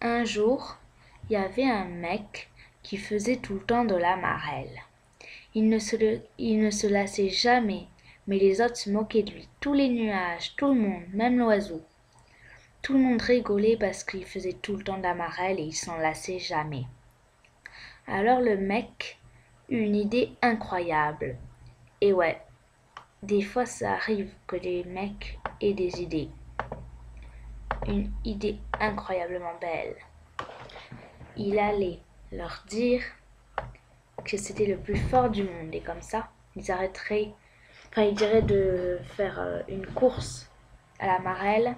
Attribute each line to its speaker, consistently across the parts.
Speaker 1: Un jour, il y avait un mec qui faisait tout le temps de la marelle. Il ne se lassait jamais, mais les autres se moquaient de lui. Tous les nuages, tout le monde, même l'oiseau. Tout le monde rigolait parce qu'il faisait tout le temps de la marelle et il s'en lassait jamais. Alors le mec eut une idée incroyable. Et ouais, des fois ça arrive que les mecs aient des idées. Une idée incroyablement belle. Il allait leur dire que c'était le plus fort du monde et comme ça, ils diraient de faire une course à la marelle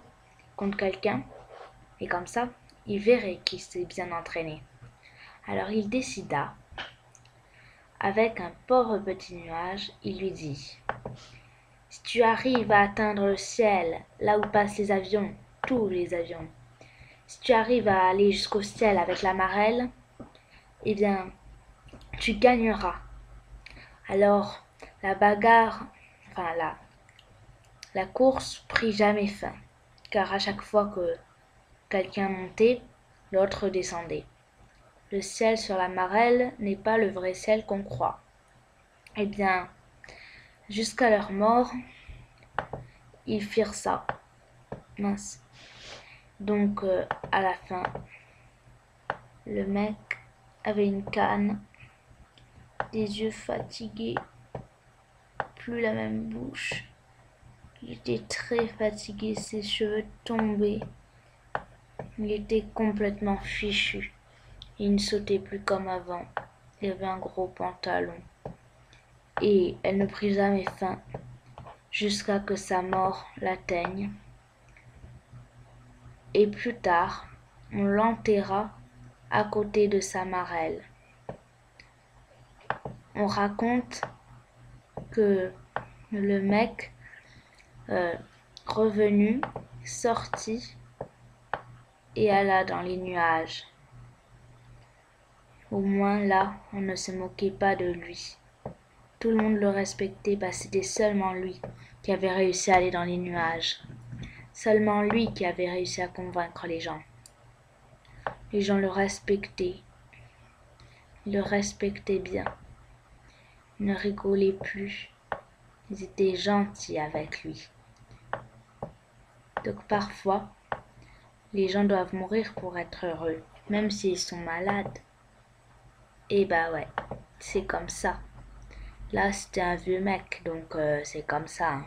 Speaker 1: contre quelqu'un et comme ça, il verrait qu'il s'est bien entraîné. Alors il décida, avec un pauvre petit nuage, il lui dit: si tu arrives à atteindre le ciel, là où passent les avions, tous les avions, si tu arrives à aller jusqu'au ciel avec la marelle, eh bien, tu gagneras. Alors, la bagarre, enfin la course prit jamais fin, car à chaque fois que quelqu'un montait, l'autre descendait. Le ciel sur la marelle n'est pas le vrai ciel qu'on croit. Eh bien, jusqu'à leur mort, ils firent ça. Mince. Donc, à la fin, le mec avait une canne, des yeux fatigués, plus la même bouche. Il était très fatigué, ses cheveux tombaient. Il était complètement fichu. Il ne sautait plus comme avant. Il avait un gros pantalon. Et elle ne prit jamais fin, jusqu'à que sa mort l'atteigne. Et plus tard, on l'enterra à côté de sa marelle. On raconte que le mec revenu sortit et alla dans les nuages. Au moins là, on ne se moquait pas de lui. Tout le monde le respectait parce que c'était seulement lui qui avait réussi à aller dans les nuages. Seulement lui qui avait réussi à convaincre les gens. Les gens le respectaient. Ils le respectaient bien. Ils ne rigolaient plus. Ils étaient gentils avec lui. Donc parfois, les gens doivent mourir pour être heureux, même s'ils sont malades. Et bah ouais, c'est comme ça. Là, c'était un vieux mec, donc c'est comme ça, hein.